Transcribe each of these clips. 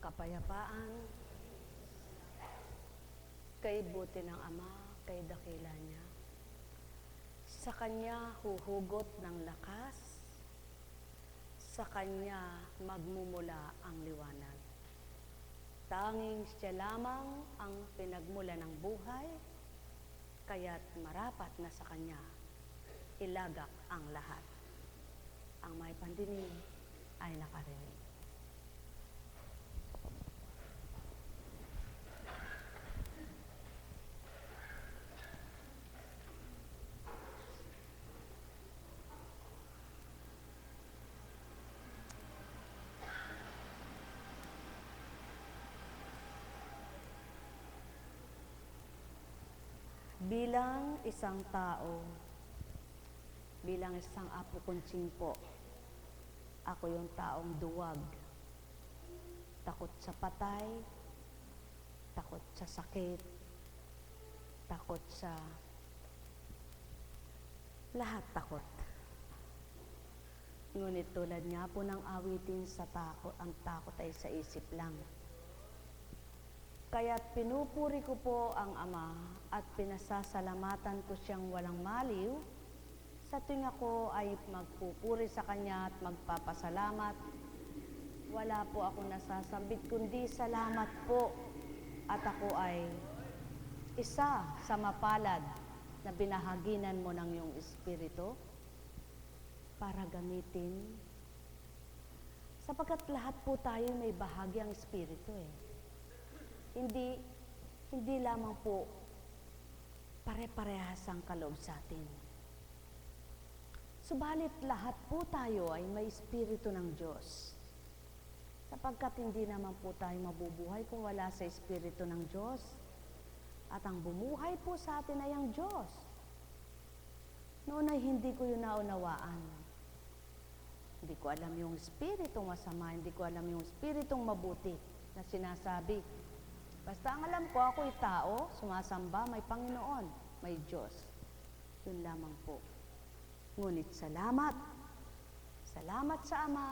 kapayapaan, kay buti ng Ama, kay dakila niya. Sa Kanya huhugot ng lakas, sa Kanya magmumula ang liwanag. Tanging Siya lamang ang pinagmula ng buhay, kaya't marapat na sa Kanya ilagak ang lahat. Ang may pandinig ay nakarinig. Bilang isang tao, bilang isang apo kong tsingpo, ako yung taong duwag, takot sa patay, takot sa sakit, takot sa lahat takot. Ngunit tulad nga po ng awitin sa takot, ang takot ay sa isip lang. Kaya't pinupuri ko po ang Ama at pinasasalamatan ko siyang walang maliw sa tuwing ako ay magpupuri sa Kanya at magpapasalamat. Wala po ako nasasambit kundi salamat po, at ako ay isa sa mapalad na binahaginan mo ng iyong Espiritu para gamitin. Sapagkat lahat po tayo may bahagi ang Espiritu Hindi lamang po pare-parehas ang kaloob sa atin. Subalit lahat po tayo ay may Espiritu ng Diyos. Sapagkat hindi naman po tayo mabubuhay kung wala sa Espiritu ng Diyos. At ang bumuhay po sa atin ay ang Diyos. Noon ay hindi ko yun naunawaan. Hindi ko alam yung Espiritong masama, hindi ko alam yung Espiritong mabuti na sinasabi. Basta ang alam ko, ako'y tao, sumasamba, may Panginoon, may Diyos. Yun lamang po. Ngunit salamat sa Ama,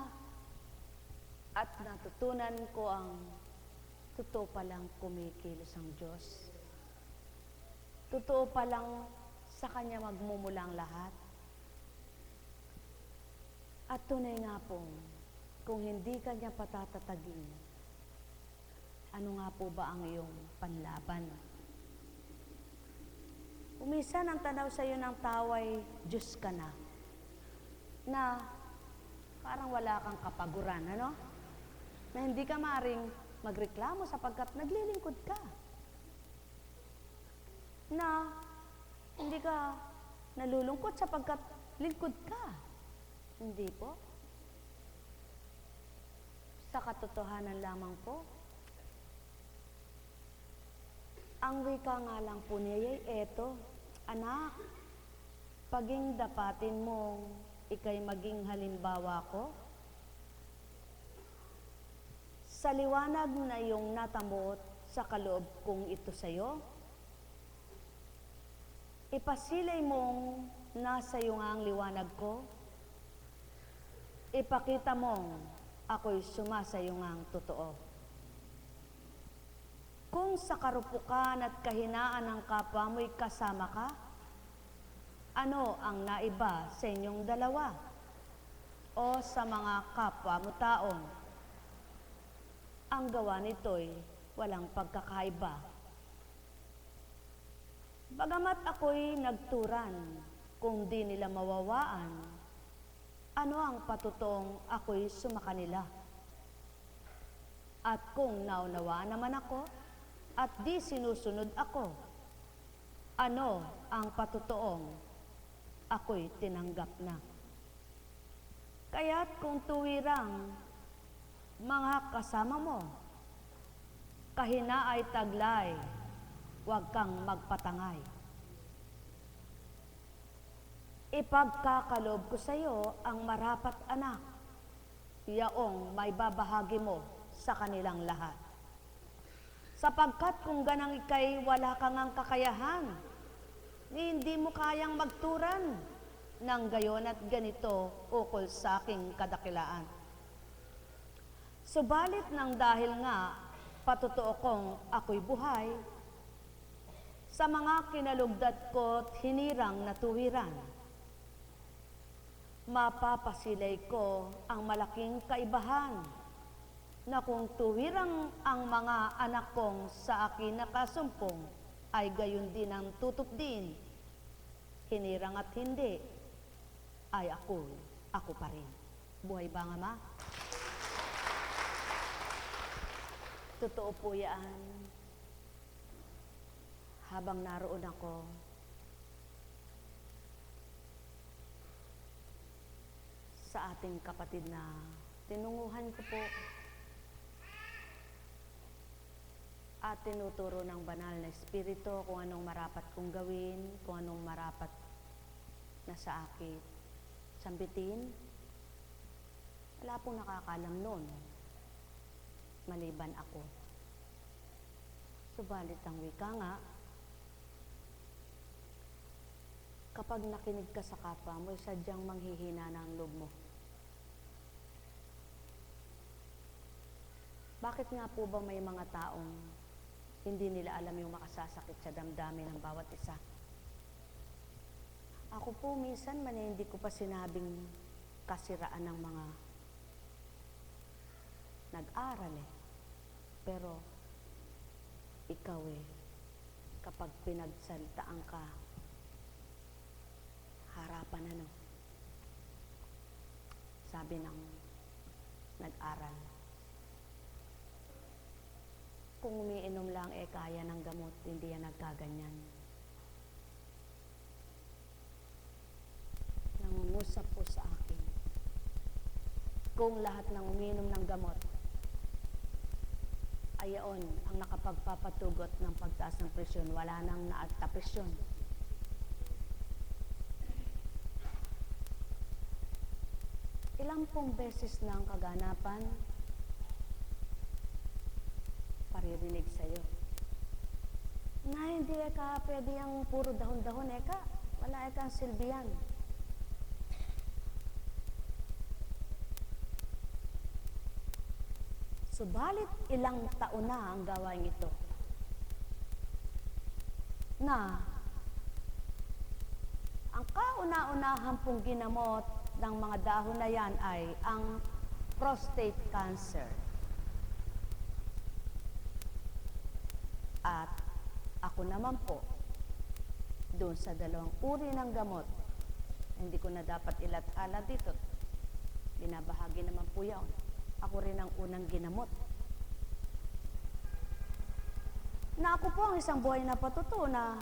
at natutunan ko ang totoo palang kumikilos ang Diyos. Totoo palang sa Kanya magmumulang lahat. At tunay nga pong, kung hindi Kanya patatatagin, ano nga po ba ang iyong panlaban? Umisan ang tanaw sa iyo ng tao ay Diyos ka na parang wala kang kapaguran, ano? Na hindi ka maaaring magreklamo sapagkat naglilingkod ka. Na hindi ka nalulungkot sapagkat lingkod ka. Hindi po. Sa katotohanan lamang po, ang wika nga lang po niya ay eto, anak, paging dapatin mong ikay maging halimbawa ko, sa liwanag na iyong natamot sa kaloob kong ito sa'yo, ipasilay mong nasa iyo nga ang liwanag ko, ipakita mong ako'y sumasayo nga ang totoo. Kung sa karupukan at kahinaan ng kapwa mo'y kasama ka, ano ang naiba sa inyong dalawa? O sa mga kapwa mo taong? Ang gawa nito'y walang pagkakaiba. Bagamat ako'y nagturan, kung di nila mawawaan, ano ang patutong ako'y sumakanila? At kung naunawaan naman ako, at di sinusunod ako, ano ang patutuong ako'y tinanggap na? Kaya't kung tuwirang mga kasama mo, kahina ay taglay, huwag kang magpatangay. Ipagkakalob ko sa iyo ang marapat anak, yaong may babahagi mo sa kanilang lahat. Sapagkat kung ganang ikay wala kang ang kakayahan, hindi mo kayang magturan ng gayon at ganito ukol sa aking kadakilaan. Subalit nang dahil nga patotoo kong ako'y buhay, sa mga kinalugdat ko't hinirang na tuwiran, mapapasilay ko ang malaking kaibahan na kung tuwirang ang mga anak kong sa akin nakasumpong ay gayon din ang tutup din. Hinirang at hindi, ay ako pa rin. Buhay ba nga, Ma? Totoo po yan. Habang naroon ako, sa ating kapatid na tinunguhan ko po at tinuturo ng banal na espiritu kung anong marapat kong gawin, kung anong marapat na sa akin sambitin. Wala pong nakakalam noon, maliban ako. Subalit ang wika nga, kapag nakinig ka sa kapwa mo, sadyang manghihina na ang loob mo. Bakit nga po ba may mga taong hindi nila alam yung makasasakit sa damdamin ng bawat isa? Ako po minsan hindi ko pa sinabing kasiraan ng mga nag-aral Pero ikaw kapag pinagsalitaan ka, harapan sabi ng nag-aral, kung umiinom lang kaya ng gamot, hindi yan nagkaganyan. Nangungusap po sa akin, kung lahat ng umiinom ng gamot ay yaon ang nakapagpapatugot ng pagtaas ng presyon, wala nang naagta presyon. Ilang pong beses na ang kaganapan paririnig sa'yo na hindi pwede ang puro dahon-dahon wala kang silbihan. Subalit ilang taon na ang gawain ito na ang kauna-unahan pong ginamot ng mga dahon na yan ay ang prostate cancer. At ako naman po, doon sa dalawang uri ng gamot, hindi ko na dapat ilat-ala dito. Binabahagi naman po yan. Ako rin ang unang ginamot. Na ako po ang isang buhay na patuto na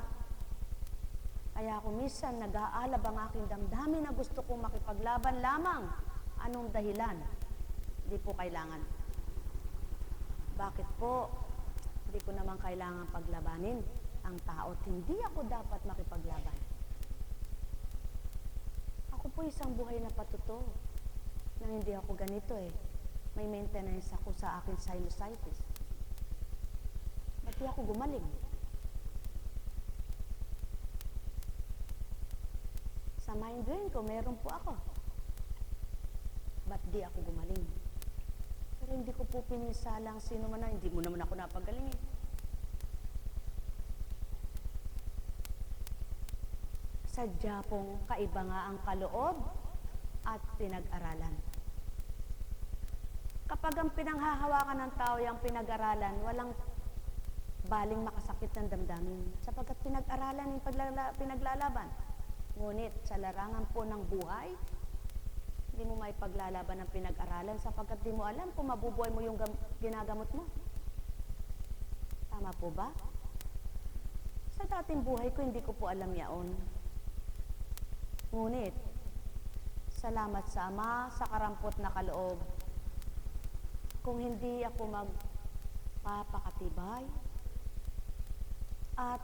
kaya ako minsan nag-aalab ang aking damdamin na gusto kong makipaglaban lamang. Anong dahilan? Hindi po kailangan. Bakit po? Hindi ko naman kailangan paglabanin ang tao at hindi ako dapat makipaglaban. Ako po isang buhay na patuto na hindi ako ganito May maintenance ako sa aking sinusitis. Ba't di ako gumaling? Sa mind drain ko, meron po ako. Ba't di ako gumaling? Pero hindi ko po pinisalang sino man na, hindi mo naman ako napagaling Sadya pong kaiba nga ang kaloob at pinag-aralan. Kapag ang pinanghahawakan ng tao yung pinag-aralan, walang baling makasakit ng damdamin sapagkat pinag-aralan yung pinaglalaban. Ngunit sa larangan po ng buhay, hindi mo may paglalaban ng pinag-aralan sapagkat di mo alam kung mabubuhay mo yung ginagamot mo. Tama po ba? Sa dating buhay ko, hindi ko po alam yaon. Ngunit, salamat sa Ama sa karampot na kaloob, kung hindi ako magpapakatibay at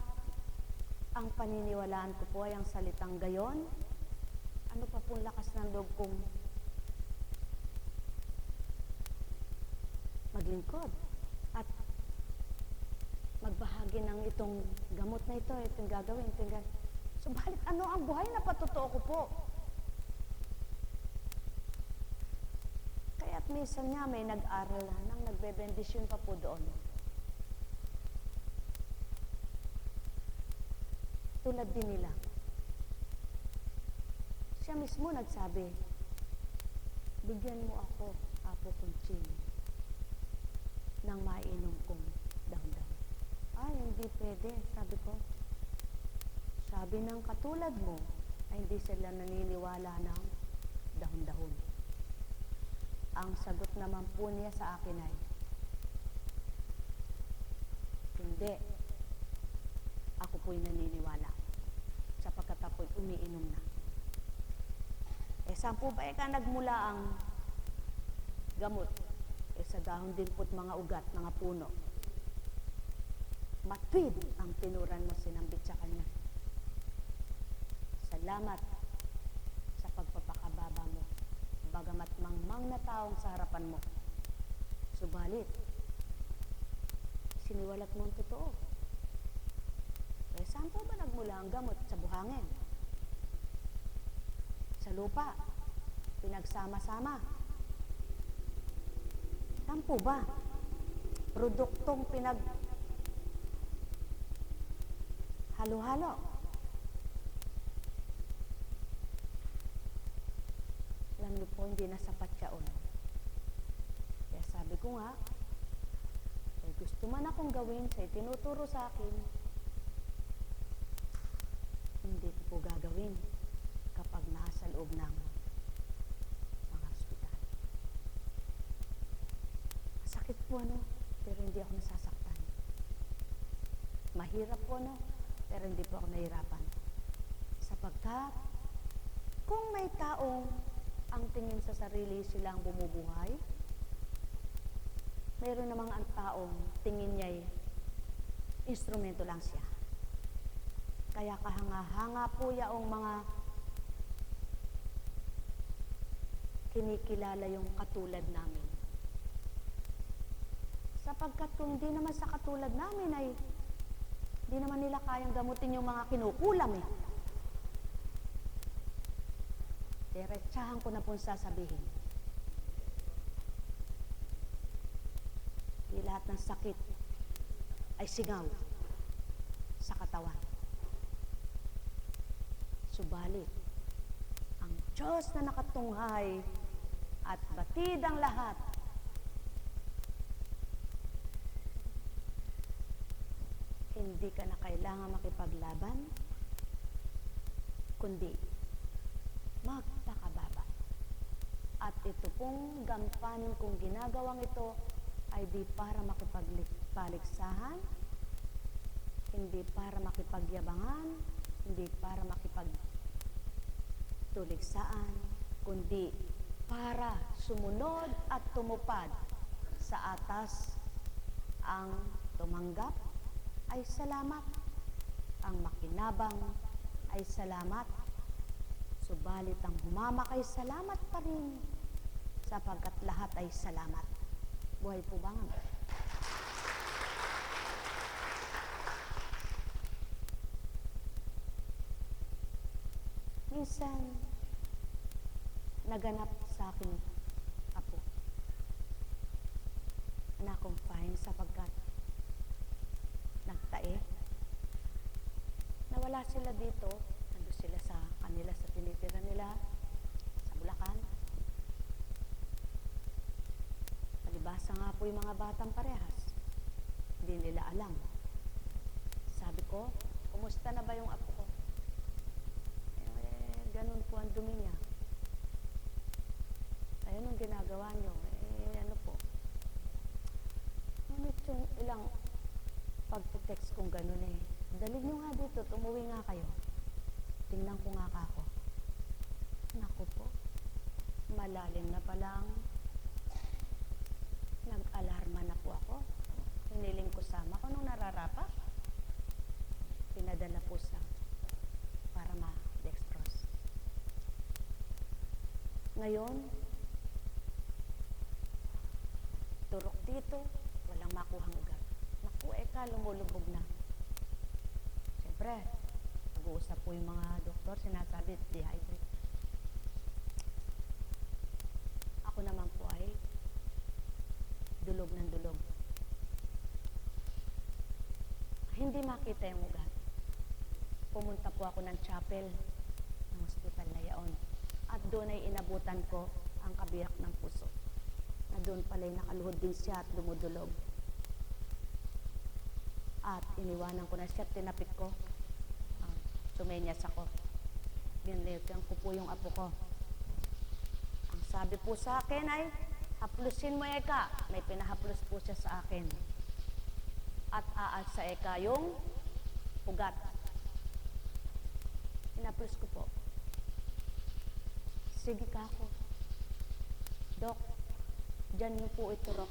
ang paniniwalaan ko po ay ang salitang gayon, ano pa pong lakas ng loob kong maglingkod at magbahagi ng itong gamot na ito, itong gagawin, Subalit ano ang buhay na patotoo ko po? Kaya't minsan nga may nag-aral nang nagbebendisyon pa po doon. Tulad din nila. Siya mismo nagsabi, bigyan mo ako, Apo Conching, ng mainom kong daw-daw. Ay, hindi pwede, sabi ko. Sabi ng katulad mo, ay hindi sila naniniwala ng dahon-dahon. Ang sagot naman po niya sa akin ay, hindi. Ako po'y naniniwala sapagkat ako'y umiinom na. Saan po ba ka nagmula ang gamot? Sa dahon din po't mga ugat, mga puno. Matwid ang tinuran mo, sinambit sa kanya. Salamat sa pagpapakababa mo, bagamat mangmang na taong sa harapan mo. Subalit, siniwalat mo ang totoo. Saan po ba nagmula ang gamot? Sa buhangin? Sa lupa? Pinagsama-sama? Saan po ba? Produktong halo-halo. Alam niyo po, hindi na sapat yaon. Kaya sabi ko nga, gusto man akong gawin sa itinuturo sa akin, hindi ko po gagawin kapag nasa loob ng mga ospital. Masakit po, pero hindi ako nasasaktan. Mahirap po, pero hindi po ako nahirapan. Sapagkat, kung may taong ang tingin sa sarili silang bumubuhay, mayroon namang ang taong tingin niya'y instrumento lang siya. Kaya kahanga-hanga po yaong mga kinikilala yung katulad namin. Sapagkat kung di naman sa katulad namin ay di naman nila kayang gamutin yung mga kinukulam eh. Diretsahan ko na pong sasabihin. Di lahat ng sakit ay singaw sa katawan. Subalit, ang Diyos na nakatunghay at batid ang lahat, hindi ka na kailangan makipaglaban, kundi magpakababa. At ito pong gampanin kong ginagawang ito ay di para makipagpaligsahan, hindi para makipagyabangan, hindi para makipagtuligsaan, kundi para sumunod at tumupad sa atas. Ang tumanggap ay salamat, ang makinabang ay salamat, subalit ang humamak ay salamat pa rin, sapagkat lahat ay salamat. Buhay po ba nga? Minsan, naganap sa akin, apo, na-confine sapagkat nagtae. Nawala sila dito, nandun sila sa kanila, sa tinitira nila, sa Bulacan. Palibasa nga po yung mga batang parehas. Hindi nila alam. Sabi ko, kumusta na ba yung apo ko? Ganun po ang dumi niya. Ayun ang ginagawa nyo. Ano po. Ngunit yung ilang pagte-text kong ganun dali nyo nga dito, tumuwi nga kayo. Tingnan ko nga ako. Naku po. Malalim na palang nag-alarma na po ako. Hiniling ko sama ko nung nararapa. Pinadala po sa para ma-dextrose. Ngayon, turok dito, walang makuhang ugat. Naku, lumulubog na. Siyempre, nag-uusap po yung mga doktor, sinasabi, dehydrate. Ako naman po ay dulog ng dulog. Hindi makita yung ugat. Pumunta po ako ng chapel ng Hospital na yaon. At doon ay inabutan ko ang kabiyak ng puso. Na doon pala'y nakaluhod din siya at dumudulog. At iniwanan ko na siya at tinapik ko. Sumenyas ako. Binilikan ko po yung apo ko. Ang sabi po sa akin ay, haplusin mo Eka. May pinahaplos po siya sa akin. At aas sa Eka yung ugat. Pinaplos ko po. Sige ka ako. Dok, dyan niyo po iturok.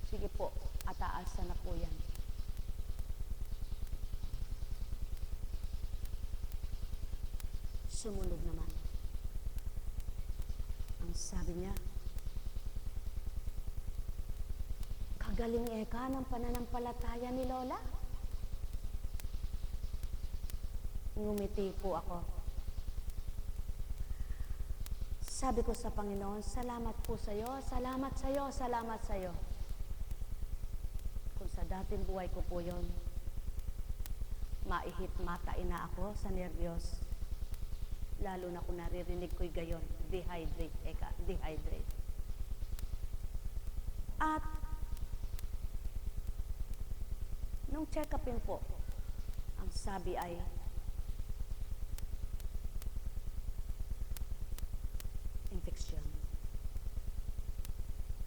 Sige po, at aasa na po yan. Sumunod naman. Ang sabi niya, kagaling Eka ng pananampalataya ni Lola. Ngumiti po ako. Sabi ko sa Panginoon, salamat po sa iyo, salamat sa iyo, salamat sa iyo. Kung sa dating buhay ko po yun, maihit matain na ako sa nerbiyos. Lalo na kung naririnig ko'y gayon, dehydrate, Eka, dehydrate. At, nung check-upin po, ang sabi ay, infection.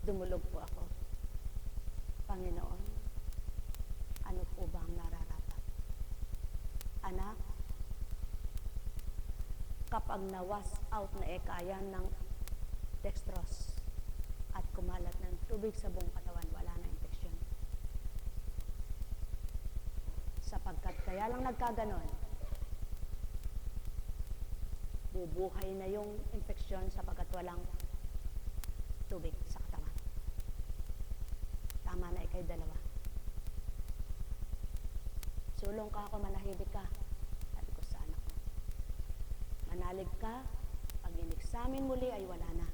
Dumulog po ako. Panginoon, ano po ba ang nararapat? Anak, kapag na-wash out na ekayan ng dextrose at kumalat ng tubig sa buong katawan, wala na infeksyon. Sapagkat kaya lang nagkaganon, bubuhay na yung infeksyon sapagkat walang tubig sa katawan. Tama na ikay dalawa. Sulong ka ako, manahimik ka. Sabi ko sa anak ko. Manalig ka, pag in-examine muli ay wala na.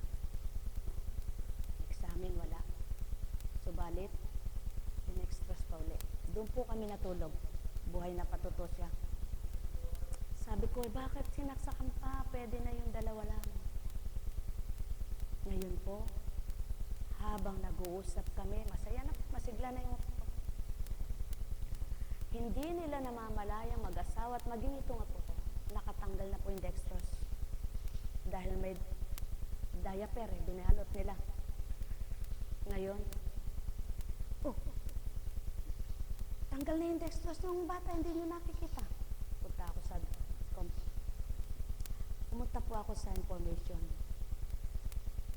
Examine, wala. Subalit, in-express pa uli. Doon po kami natulog. Buhay na patuto siya. Sabi ko, bakit sinaksakan pa? Pwede na yung dalawa lang. Ngayon po, habang nag-uusap kami, masaya na, masigla na yung apo ko. Hindi nila namamalayang mag-asawa at maging itong apo ko. Nakatanggal na po yung dextrose. Dahil may diaper, binalot nila. Ngayon, tanggal na yung dextrose ng bata, hindi nyo nakikita. Pumunta po ako sa information.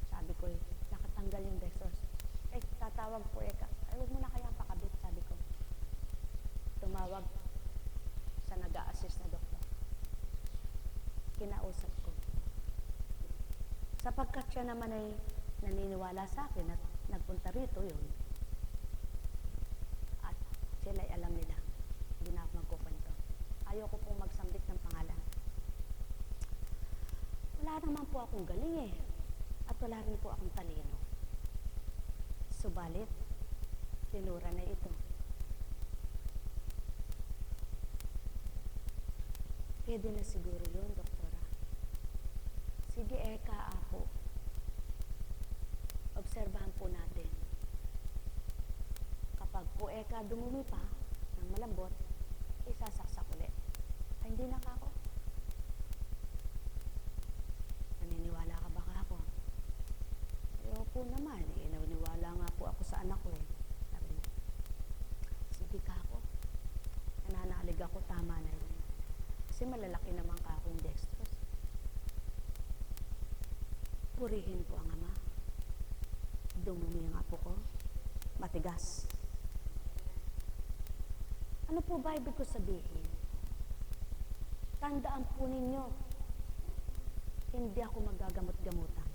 Sabi ko, nakatanggal yung dextrose. Tatawag po Eka. Ay, huwag mo na kayang pakabit, sabi ko. Tumawag sa nag-a-assist na doktor. Kinausap ko. Sapagkat siya naman ay naniniwala sa akin at nagpunta rito yun. At sila ay alam nila. Hindi na ako magkukwento. Ayoko pong magsambit ng pangalan. Wala naman po akong galing eh. At wala rin po akong talino. Subalit, tinura na ito. Pwede na siguro yun, doktora. Sige, Eka, apo. Obserbahan po natin. Kapag po Eka dumumi pa ng malambot, isasaksak ulit. Ay, hindi na ako. Naniniwala ka ba ako? Ayaw po naman eh. Naniniwala nga po ako sa anak ko eh. Sabi niya, sige ka ako. Nananalig ako, tama na yun. Kasi malalaki naman ka ako yung dextrose. Purihin po ang ama. Dumumi ang apo ko. Matigas. Ano po ba ibig ko sabihin? Tandaan po ninyo, hindi ako magagamot-gamutan.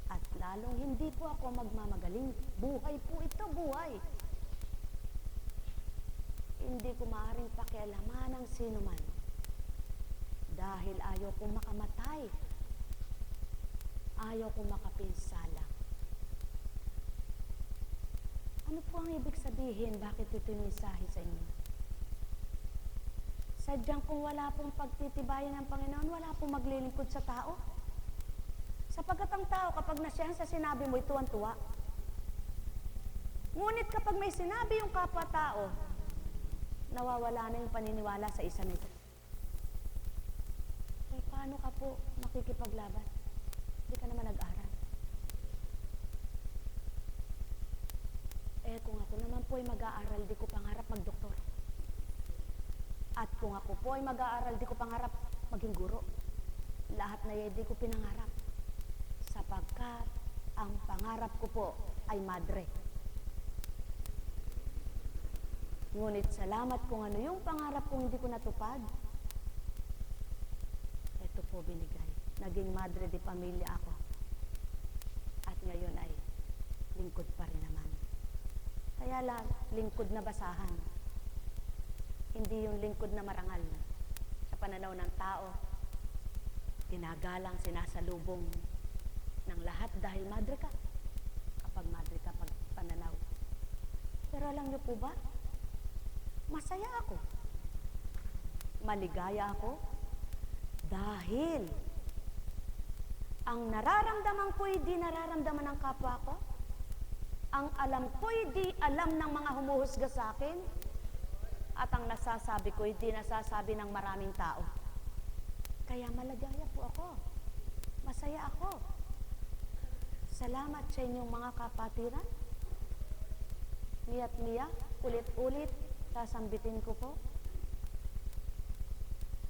At lalong hindi po ako magmamagaling. Buhay po ito, buhay. Hindi ko maaaring pakialaman ng sino man. Dahil ayaw kong makamatay. Ayaw kong makapinsala. Ano po ang ibig sabihin? Bakit ito'y mensahe sa inyo? Sadyang kung wala pong pagtitibayan ng Panginoon, wala pong maglilingkod sa tao. Sapagkat ang tao, kapag nasiyahan sa sinabi mo, tuwan-tuwa. Ngunit kapag may sinabi yung kapwa-tao, nawawala na yung paniniwala sa isa nito. Eh, paano ka po makikipaglaban? Hindi ka naman nag-aral. Eh, kung ako naman po ay mag-aaral, di ko pangarap magdoktor. At kung ako po ay mag-aaral, di ko pangarap maging guro. Lahat na yan, di ko pinangarap. Sapagkat ang pangarap ko po ay madre. Ngunit salamat kung ano yung pangarap kong hindi ko natupad. Ito po binigay. Naging madre de pamilya ako. At ngayon ay lingkod pa rin naman. Kaya lang, lingkod na basahan. Hindi yung lingkod na marangal. Sa pananaw ng tao, ginagalang, sinasalubong ng lahat dahil madre ka. Kapag madre ka, pag pananaw. Pero alam niyo po ba, masaya ako. Maligaya ako dahil ang nararamdaman ko'y di nararamdaman ng kapwa ko. Ang alam ko'y di alam ng mga humuhusga sa akin. At ang nasasabi ko'y di nasasabi ng maraming tao. Kaya maligaya po ako. Masaya ako. Salamat sa inyong mga kapatiran. Miya't miya, ulit-ulit, sasambitin ko po.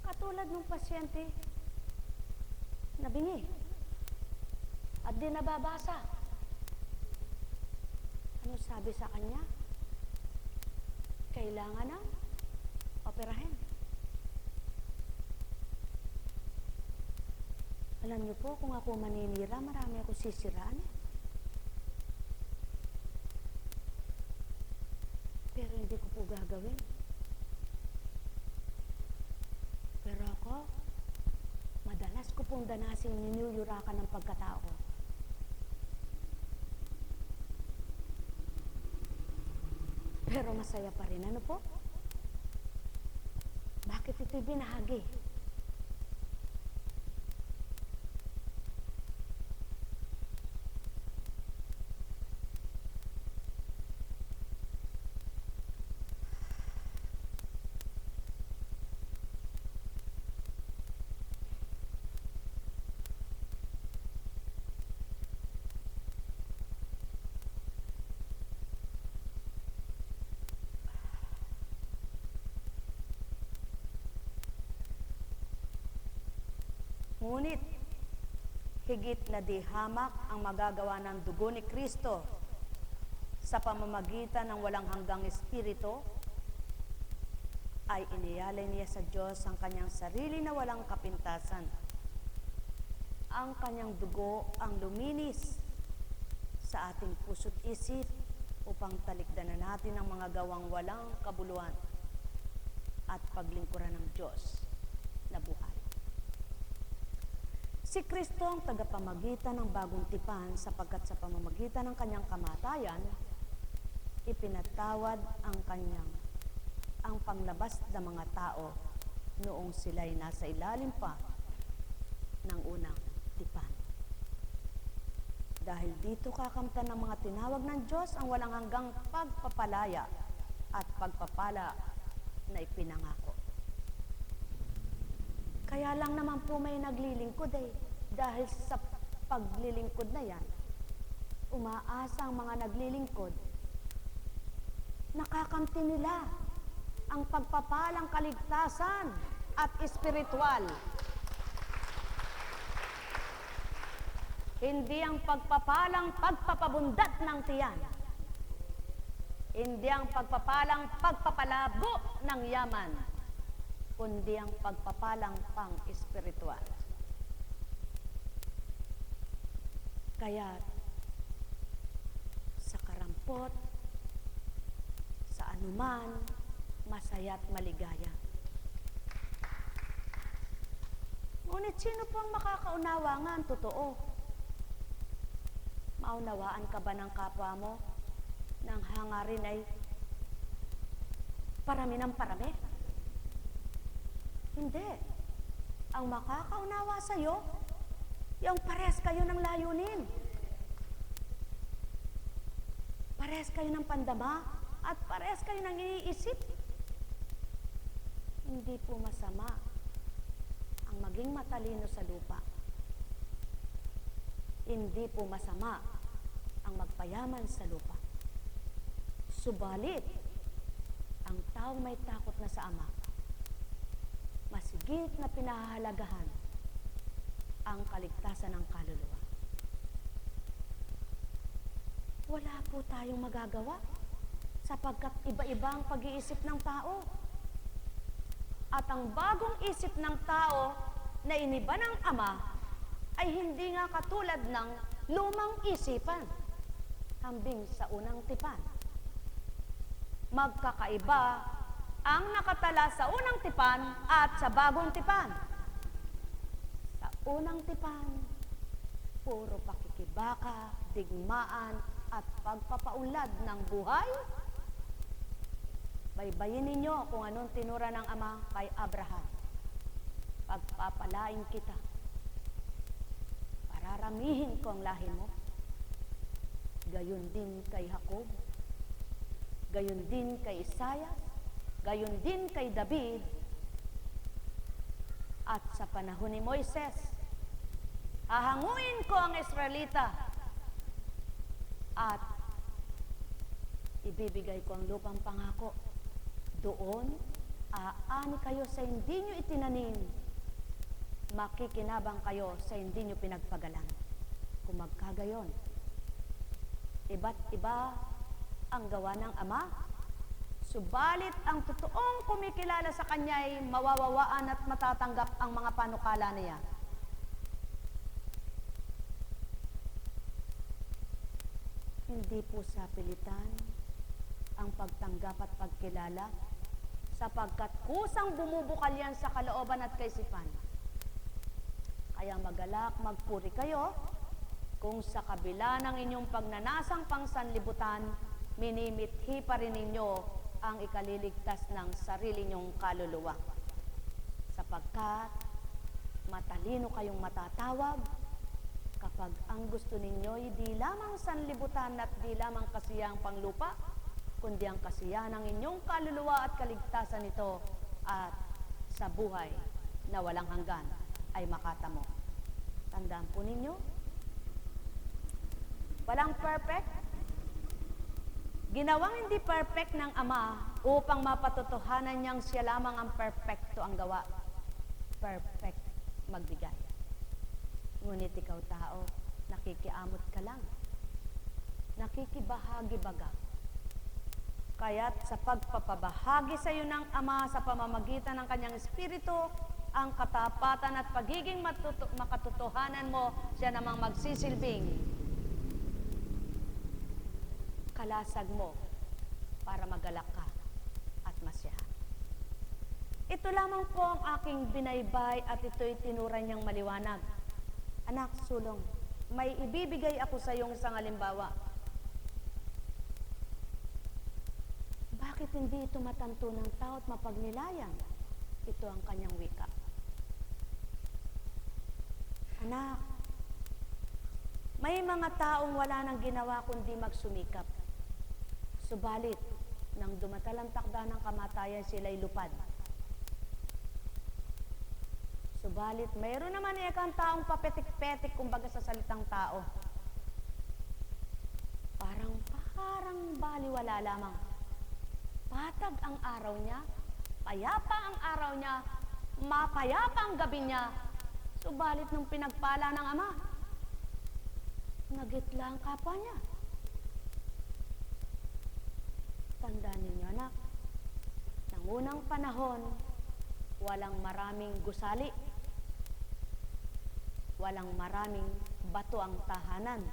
Katulad ng pasyente na bingi at di nababasa. Ano sabi sa kanya? Kailangan na operahin. Alam niyo po, kung ako maninira, marami ako sisiraan. Pero hindi ko po gagawin. Pero ako, madalas ko pong danasing ninuyurakan ng pagkatao ko. Pero masaya pa rin. Ano po? Bakit ito'y binahagi? Ngunit, higit na di hamak ang magagawa ng dugo ni Kristo sa pamamagitan ng walang hanggang espiritu, ay iniyalay niya sa Diyos ang kanyang sarili na walang kapintasan. Ang kanyang dugo ang luminis sa ating puso't isip upang talikdanan natin ang mga gawang walang kabuluhan at paglingkuran ng Diyos na buhay. Si Kristo ang tagapamagitan ng bagong tipan sapagkat sa pamamagitan ng kanyang kamatayan, ipinatawad ang panglabas ng mga tao noong sila'y nasa ilalim pa ng unang tipan. Dahil dito kakamtan ng mga tinawag ng Diyos ang walang hanggang pagpapalaya at pagpapala na ipinangako. Kaya lang naman po may naglilingkod dahil sa paglilingkod na yan, umaasa ang mga naglilingkod, nakakamti nila ang pagpapalang kaligtasan at espiritual. Hindi ang pagpapalang pagpapabundat ng tiyan. Hindi ang pagpapalang pagpapalabo ng yaman, kundi ang pagpapalang pang-espiritual. Kaya, sa karampot, sa anuman, masaya't maligaya. Ngunit sino po ang makakaunawa nga ang totoo? Maunawaan ka ba ng kapwa mo ng hangarin ay parami ng parami. Hindi. Ang makakaunawa sa iyo, yung pares kayo ng layunin. Pares kayo ng pandama at pares kayo ng iniisip. Hindi po masama ang maging matalino sa lupa. Hindi po masama ang magpayaman sa lupa. Subalit, ang taong may takot na sa Ama, masigit na pinahahalagahan ang kaligtasan ng kaluluwa. Wala po tayong magagawa sapagkat iba-iba ang pag-iisip ng tao. At ang bagong isip ng tao na iniba ng Ama ay hindi nga katulad ng lumang isipan, hambing sa unang tipan. Magkakaiba ang nakatala sa unang tipan at sa bagong tipan. Sa unang tipan, puro pakikibaka, digmaan, at pagpapaunlad ng buhay. Baybayin ninyo kung anong tinura ng Ama kay Abraham. Pagpapalain kita. Pararamihin ko ang lahi mo. Gayon din kay Jacob. Gayon din kay Isaias. Gayon din kay David. At sa panahon ni Moises, hahanguin ko ang Israelita. At ibibigay ko ang lupang pangako. Doon, aani kayo sa hindi nyo itinanim. Makikinabang kayo sa hindi nyo pinagpagalan. Kung magkagayon, iba't iba ang gawa ng Ama, subalit ang totoong kumikilala sa Kanya ay mawawawaan at matatanggap ang mga panukala niya. Hindi po sa pilitan ang pagtanggap at pagkilala, sapagkat kusang bumubukal yan sa kalooban at kaisipan. Kaya magalak, magpuri kayo, kung sa kabila ng inyong pagnanasang pangsanlibutan, minimithi pa rin ninyo ang ikaliligtas ng sarili nyong kaluluwa. Sapagkat matalino kayong matatawag kapag ang gusto ninyo ay di lamang sanlibutan at di lamang kasiyang panglupa, kundi ang kasiyahan ng inyong kaluluwa at kaligtasan nito at sa buhay na walang hanggan ay makatamo. Tandaan po ninyo, walang perfect. Ginawang hindi perfect ng Ama upang mapatotohanan niyang siya lamang ang perfecto ang gawa. Perfect magbigay. Ngunit ikaw tao, nakikiamot ka lang. Nakikibahagi baga. Kaya't sa pagpapabahagi sa iyo ng Ama sa pamamagitan ng Kanyang Espiritu, ang katapatan at pagiging makatotohanan mo, siya namang magsisilbing kalasag mo para magalak ka at masyahan. Ito lamang po ang aking binaybay at ito'y tinuran niyang maliwanag. Anak, sulong, may ibibigay ako sa iyong isang halimbawa. Bakit hindi ito matanto ng tao at mapagnilayan? Ito ang kanyang wika. Anak, may mga taong wala nang ginawa kundi magsumikap. Subalit, nang dumatalang takda ng kamatayan, sila'y lupad. Subalit, mayroon naman ikang taong papetik-petik, kumbaga sa salitang tao. Parang baliwala lamang. Patag ang araw niya, payapa ang araw niya, mapayapa ang gabi niya. Subalit nung pinagpala ng Ama, nagitla ang kapwa niya. Tandaan ninyo, anak, ng unang panahon, walang maraming gusali, walang maraming bato ang tahanan.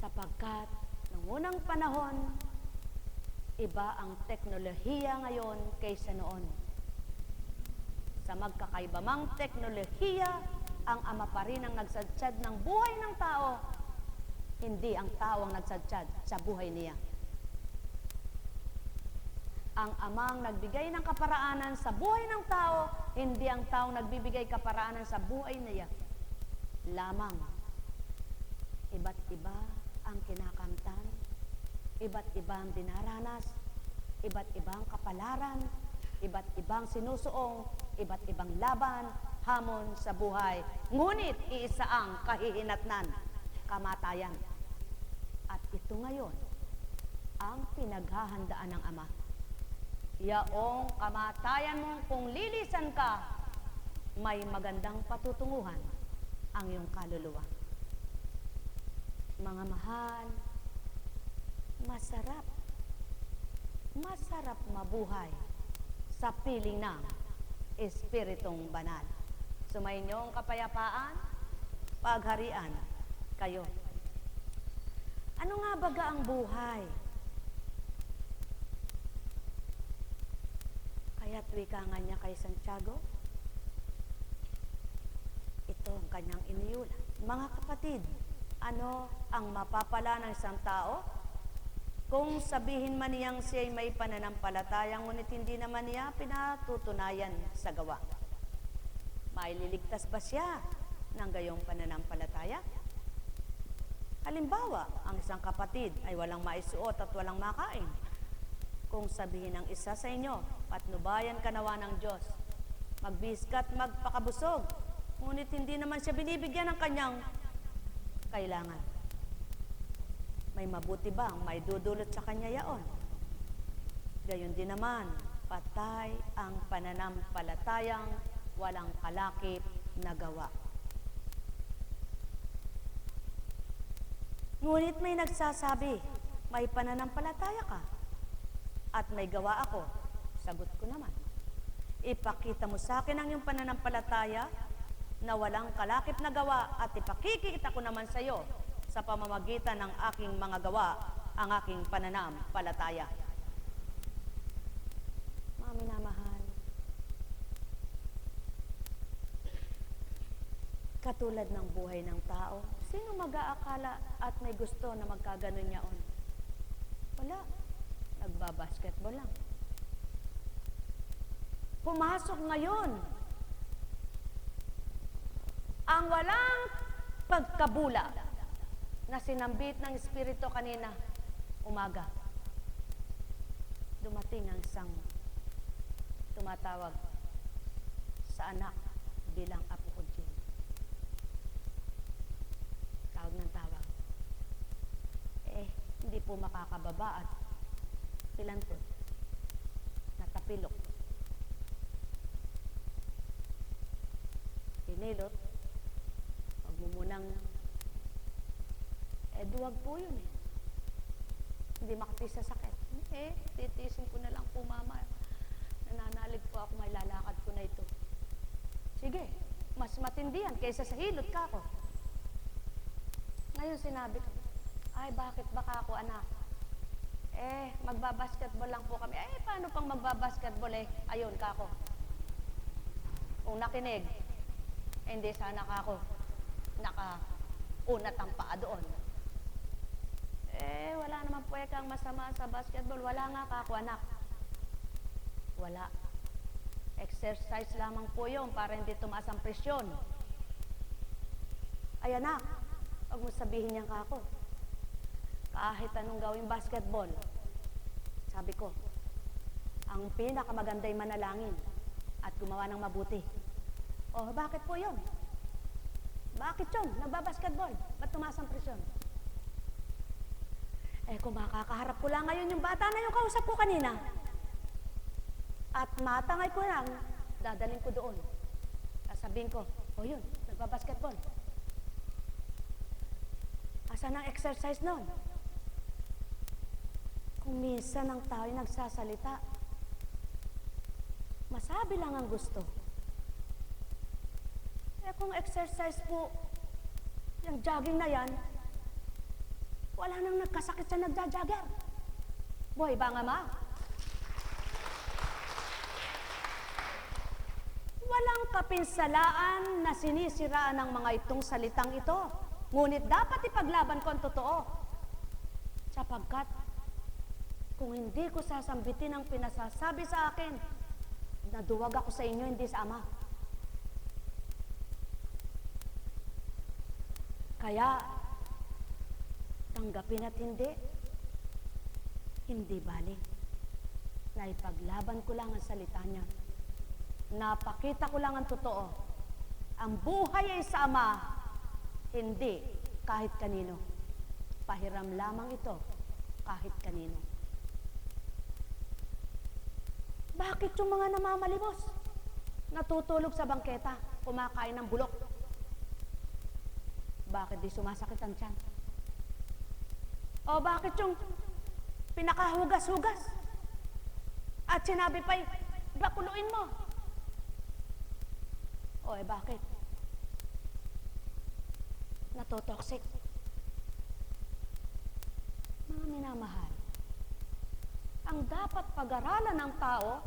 Sapagkat ng unang panahon, iba ang teknolohiya ngayon kaysa noon. Sa magkakaibamang teknolohiya, ang Ama pa rin ang nagsadsad ng buhay ng tao. Hindi ang tao ang nagsadsad sa buhay niya. Ang Amang nagbigay ng kaparaanan sa buhay ng tao, hindi ang tao nagbibigay kaparaanan sa buhay niya. Lamang, iba't iba ang kinakamtan, iba't iba ang dinaranas, iba't ibang kapalaran, iba't ibang sinusuong, iba't ibang laban, hamon sa buhay. Ngunit iisa ang kahihinatnan, kamatayan. At ito ngayon ang pinaghahandaan ng Ama. Yaong kamatayan mo kung lilisan ka, may magandang patutunguhan ang iyong kaluluwa. Mga mahal, masarap mabuhay sa piling ng Espiritong Banal. Sumainyo ang kapayapaan, pagharian kayo. Ano nga baga ang buhay? Kaya't wika nga niya kay Santiago, ito ang kanyang iniulat. Mga kapatid, ano ang mapapala ng isang tao? Kung sabihin man niyang siya'y may pananampalataya, ngunit hindi naman niya pinatutunayan sa gawa. Maililigtas ba siya ng gayong pananampalataya? Halimbawa, ang isang kapatid ay walang maisuot at walang makain. Kung sabihin ng isa sa inyo, patnubayan ka nawa ng Diyos, magbiskat, magpakabusog, ngunit hindi naman siya binibigyan ng kanyang kailangan. May mabuti bang may dudulot sa kanya yaon? Gayon din naman, patay ang pananampalatayang walang kalakip na gawa. Ngunit may nagsasabi, may pananampalataya ka at may gawa ako. Sagot ko naman, ipakita mo sa akin ang iyong pananampalataya na walang kalakip na gawa at ipakikita ko naman sa iyo sa pamamagitan ng aking mga gawa ang aking pananampalataya. Mga minamahal, katulad ng buhay ng tao, sino mag-aakala at may gusto na magkaganon yaon? Wala. Nagbabasketball lang. Pumasok ngayon ang walang pagkabula na sinambit ng Espiritu kanina umaga. Dumating ang isang tumatawag sa anak bilang apo ko Jim. Tawag ng tawag. Hindi po makakababa at pilantod. Natapilok. Pinilot. Huwag mo munang duwag po yun eh. Hindi makatis sa sakit. Titisin ko na lang po mama. Nananalig po ako, may lalakad ko na ito. Sige, mas matindi yan kaysa sa hilot ka ako. Ngayon sinabi ko, ay bakit baka ako anak? Magbabasketball lang po kami. Paano pang magbabasketball Ayun ka ako. Kung nakinig, hindi sana ka ako nakaunat ang paa doon. Wala naman po kang masama sa basketball. Wala nga ka ako, anak. Wala. Exercise lamang po yun para hindi tumaas ang presyon. Ay, anak, huwag mo sabihin niyan ka ako. Kahit anong gawing basketball, sabi ko, ang pinakamaganda'y manalangin at gumawa ng mabuti. Bakit po yun? Bakit yun? Nagbabasketball. Ba't tumaas ang presyon? Kung makakaharap ko lang ngayon yung bata na yung kausap ko kanina, at matangay ko lang, dadaling ko doon. Sasabihin ko, yun, nagbabasketball. Asan ang exercise nun? Kung minsan ang tao'y nagsasalita, masabi lang ang gusto. Kung exercise po, yung jogging na yan, wala nang nagkasakit sa nagja-jogger. Buhay ba nga ma? Walang kapinsalaan na sinisiraan ng mga itong salitang ito. Ngunit dapat ipaglaban ko ang totoo. Sapagkat kung hindi ko sasambitin ang pinasasabi sa akin, naduwag ako sa inyo, hindi sa Ama. Kaya, tanggapin at hindi bali. Na ipaglaban ko lang ang salita niya. Napakita ko lang ang totoo. Ang buhay ay sa Ama, hindi kahit kanino. Pahiram lamang ito kahit kanino. Bakit yung mga namamalimos? Natutulog sa bangketa, kumakain ng bulok. Bakit di sumasakit ang tiyan? O bakit yung pinakahugas-hugas? At sinabi pa'y, bakuluin mo. O bakit? Natotoxic. Mga minamahal, ang dapat pag-aralan ng tao,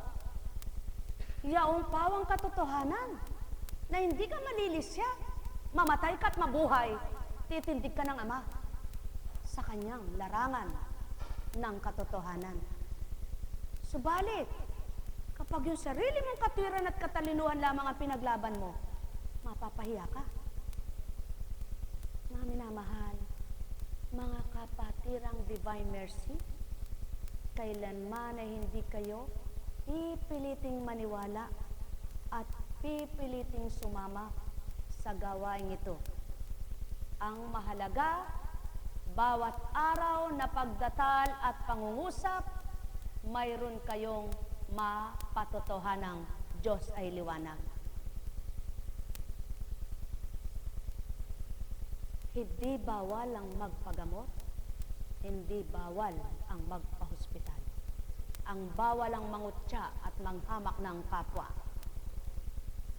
yaong pawang katotohanan, na hindi ka malilisya, mamatay ka at mabuhay, titindig ka ng Ama sa kanyang larangan ng katotohanan. Subalit, kapag yung sarili mong katwiran at katalinuhan lamang ang pinaglaban mo, mapapahiya ka. Mga minamahal, mga kapatirang Divine Mercy, kailanman ay hindi kayo pipiliting maniwala at pipiliting sumama sa gawain ito. Ang mahalaga, bawat araw na pagdatal at pangungusap, mayroon kayong mapatotohanang Diyos ay liwanag. Hindi bawal ang magpagamot, hindi bawal ang magpahospital. Ang bawal ang mangutya at manghamak ng kapwa.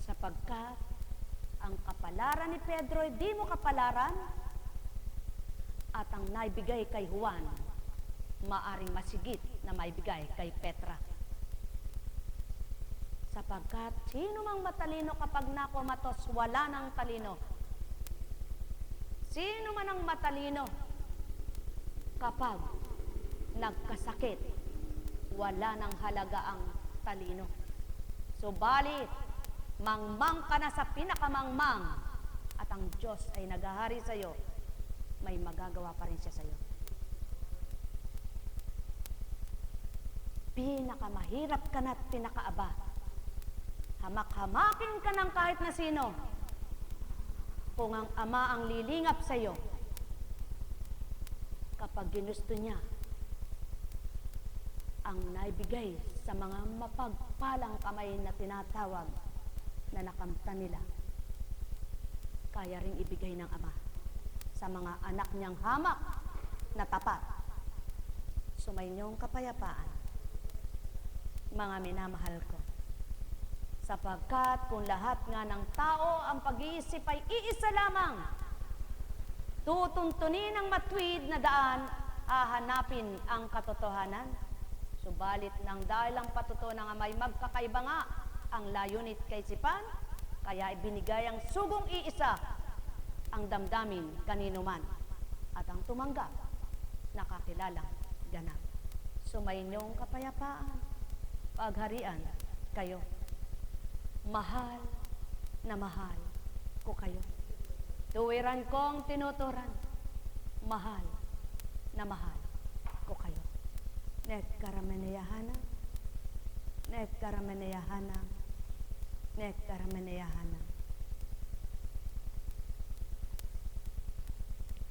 Sapagkat ang kapalaran ni Pedro ay di mo kapalaran, at ang naibigay kay Juan, maaring masigit na maibigay kay Petra. Sapagkat sino mang matalino kapag nakumatos, wala nang talino. Sino man ang matalino kapag nagkasakit, wala nang halaga ang talino. Subalit, mangmang ka na sa pinakamangmang at ang Diyos ay naghahari sa iyo, may magagawa pa rin siya sa iyo. Pinakamahirap ka na at pinakaaba. Hamak-hamakin ka ng kahit na sino. Kung ang Ama ang lilingap sa iyo, kapag ginusto niya ang naibigay sa mga mapagpalang kamay na tinatawag na nakamta nila, kaya ring ibigay ng Ama sa mga anak niyang hamak na tapat. Sumainyong kapayapaan, mga minamahal ko. Sapagkat kung lahat nga ng tao ang pag-iisip ay iisa lamang, tutuntunin ang matuwid na daan, hahanapin ang katotohanan. Subalit nang dahil ang patutuo ng Ama'y magkakaiba nga ang layunit kaisipan, kaya ibinigay ang sugong iisa ang damdamin kanino man, at ang tumanggap nakakilalang ganap. Sumainyong kapayapaan, pagharian kayo. Mahal na mahal ko kayo. Tuwiran kong tinuturan, mahal na mahal ko kayo. Net karameneyahana, net karameneyahana, net karameneyahana.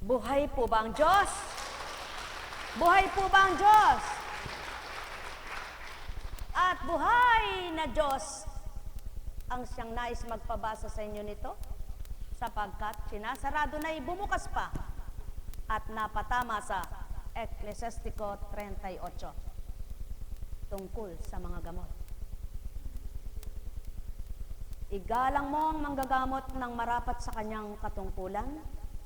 Buhay po ba ang Diyos? Buhay po ba ang Diyos? At buhay na Diyos ang siyang nais magpabasa sa inyo nito, sapagkat sinasarado na bumukas pa at napatama sa Ecclesiastico 38 tungkol sa mga gamot. Igalang mo ang manggagamot ng marapat sa kanyang katungkulan,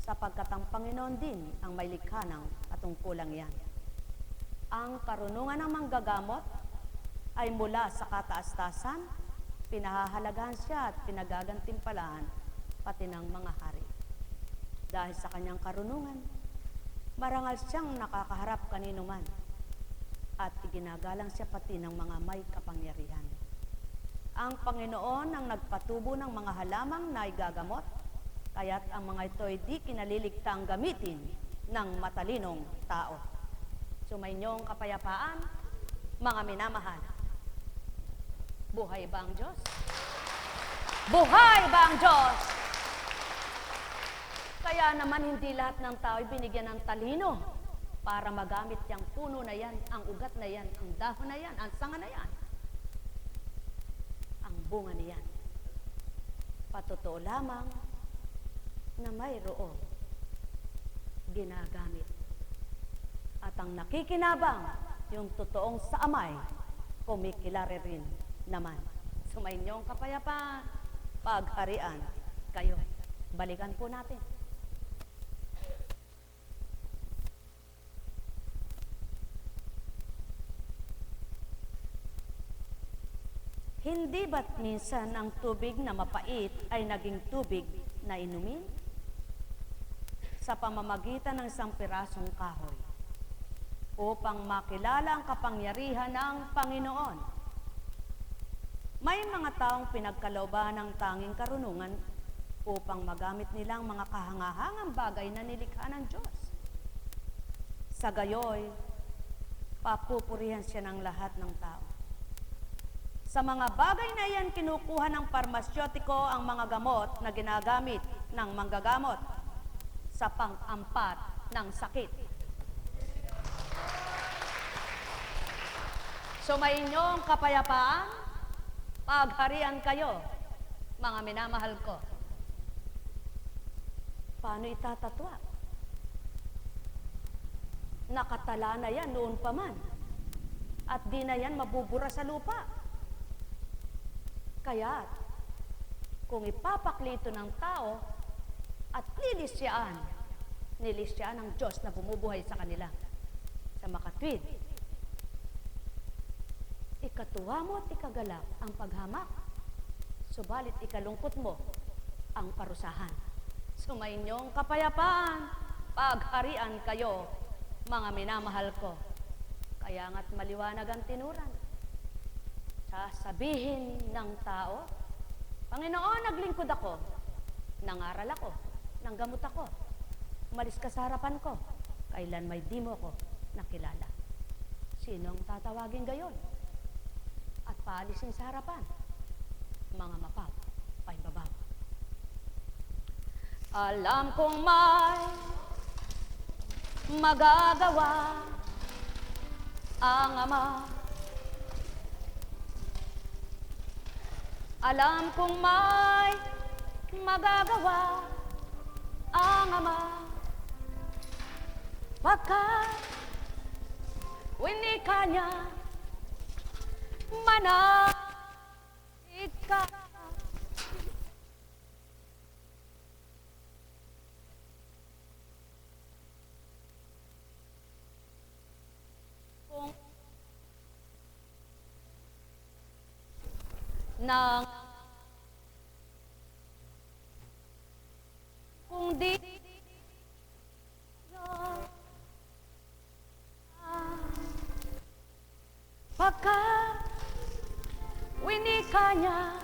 sapagkat ang Panginoon din ang may likha ng katungkulang yan. Ang karunungan ng manggagamot ay mula sa kataas-tasan, pinahahalagahan siya at pinagagantimpalaan pati ng mga hari. Dahil sa kanyang karunungan, marangal siyang nakakaharap kanino man at iginagalang siya pati ng mga may kapangyarihan. Ang Panginoon ang nagpatubo ng mga halamang na igagamot, kaya't ang mga ito ay di kinaliligtang gamitin ng matalinong tao. Sumainyong kapayapaan, mga minamahal. Buhay ba ang Diyos? Buhay ba ang Diyos? Kaya naman hindi lahat ng tao ay binigyan ng talino para magamit yung puno na yan, ang ugat na yan, ang dahon na yan, ang sanga na yan, ang bunga na yan. Patotoo lamang na mayroong ginagamit. At ang nakikinabang, yung totoong sa amay, kumikilare rin naman. Sumainyong kapayapaan, pagharian kayo. Balikan po natin. Hindi ba't minsan ang tubig na mapait ay naging tubig na inumin? Sa pamamagitan ng isang pirasong kahoy, upang makilala ang kapangyarihan ng Panginoon. May mga taong pinagkalooban ng tanging karunungan upang magamit nilang mga kahangahangang bagay na nilikha ng Diyos. Sa gayoy, papupurihan siya ng lahat ng tao. Sa mga bagay na iyan, kinukuha ng parmasyotiko ang mga gamot na ginagamit ng manggagamot sa pang-ampat ng sakit. Sumainyong kapayapaan, pagharian kayo, mga minamahal ko. Paano itatatwa? Nakatala na yan noon pa man, at di na yan mabubura sa lupa. Kaya, kung ipapakli ito ng tao at nilisyaan ng Diyos na bumubuhay sa kanila, sa makatwid, ikatuwa mo at ikagalak ang paghamak, subalit ikalungkot mo ang parusahan. Sumainyong kapayapaan, pagharian kayo, mga minamahal ko. Kaya nga't maliwanag ang tinuran. Sasabihin ng tao, Panginoon, naglingkod ako, nangaral ako, nanggamot ako, umalis ka sa harapan ko, kailan may di mo ko nakilala. Sino ang tatawagin gayon? At paalisin sa harapan? Mga mapaw, paimbabaw. Alam kong may magagawa ang Ama. Alam kong may magagawa ang Ama. Pagkat winika niya, manalig ka. Nang kung di pagka winika niya,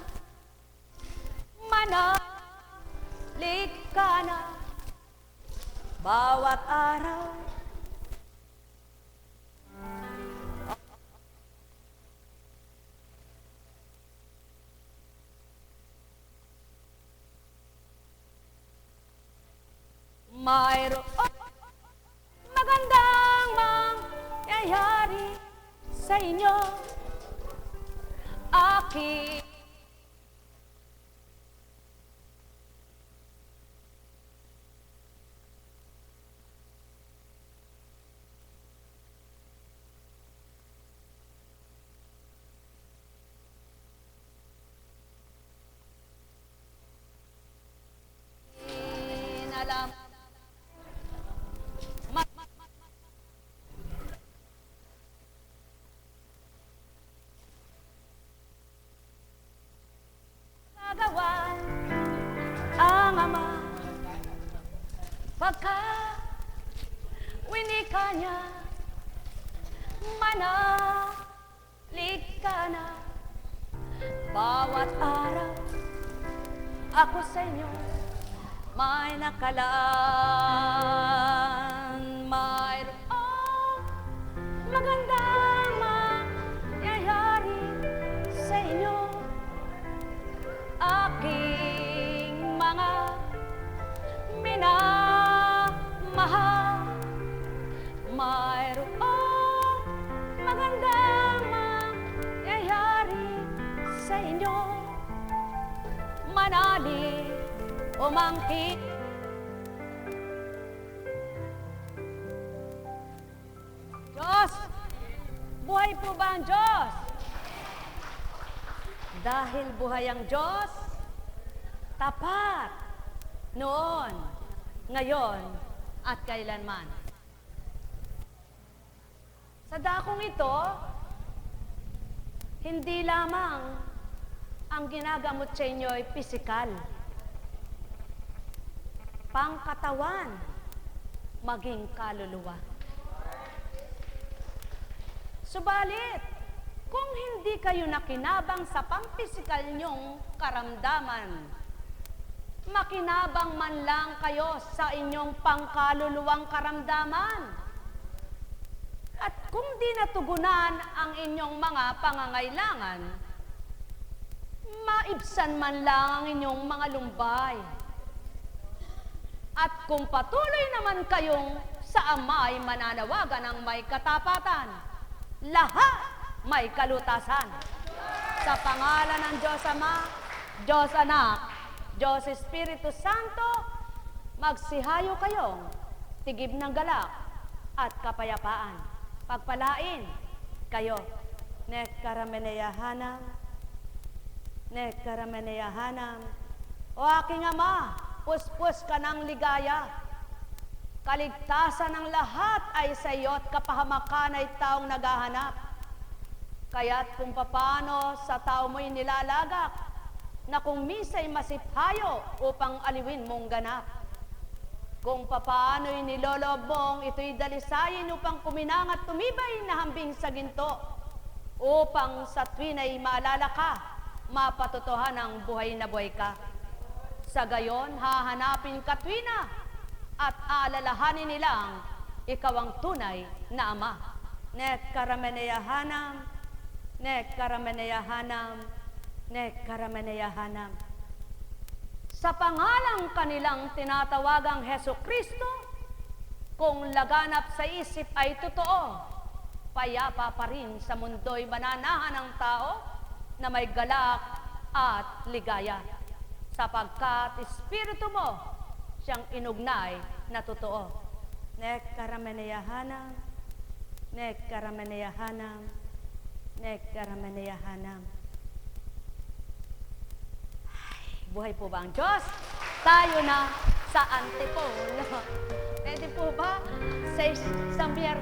manalig ka na bawat araw. Mayroon magandang mangyayari sa inyo, aking alam. Pagka winika niya, manalig ka na. Bawat araw, ako sa inyo may nakalaan. Mayroong magandang mangyayari sa inyo, aking mga minamahal. Mayroong magandang mangyayari sa inyo, manalig umangkin. Diyos, buhay po ba ang Diyos? Dahil buhay ang Diyos, tapat noon, ngayon, at kailanman. Sa dakong ito, hindi lamang ang ginagamot sa inyo ay pisikal, pangkatawan, maging kaluluwa. Subalit, kung hindi kayo nakinabang sa pampisikal niyong karamdaman, makinabang man lang kayo sa inyong pangkaluluwang karamdaman. At kung di natugunan ang inyong mga pangangailangan, maibsan man lang ang inyong mga lumbay. At kung patuloy naman kayong sa Ama'y mananawagan ng may katapatan, lahat may kalutasan. Sa pangalan ng Diyos Ama, Diyos Anak, Diyos Espiritu Santo, magsihayo kayong tigib ng galak at kapayapaan. Pagpalain kayo. Nekarameneyahanam, Nekarameneyahanam. O aking Ama, puspos ka ng ligaya. Kaligtasan ng lahat ay sa iyo at kapahamakan ay taong naghahanap. Kaya't kung papaano sa tao mo'y nilalagak, na kung misa'y masiphayo upang aliwin mong ganap. Kung papaano'y nilolob mong ito'y dalisayin upang kuminang at tumibay na hambing sa ginto, upang sa tuwina'y maalala ka, mapatotohan ang buhay na buhay ka. Sa gayon, hahanapin ka tuwina at aalalahanin nilang ikaw ang tunay na Ama. Nekarameneyahanam, Nekarameneyahanam, Nekarameneyahanam. Sa pangalang kanilang tinatawagang Hesukristo, kung laganap sa isip ay totoo, payapa pa rin sa mundo'y mananahan ng tao na may galak at ligaya, sapagkat Espiritu mo siyang inugnay na totoo. Nekarameneyahanam, Nekarameneyahanam, Nekarameneyahanam. Buhay po ba ang Diyos? Tayo na sa Antipolo. Pwede po ba sa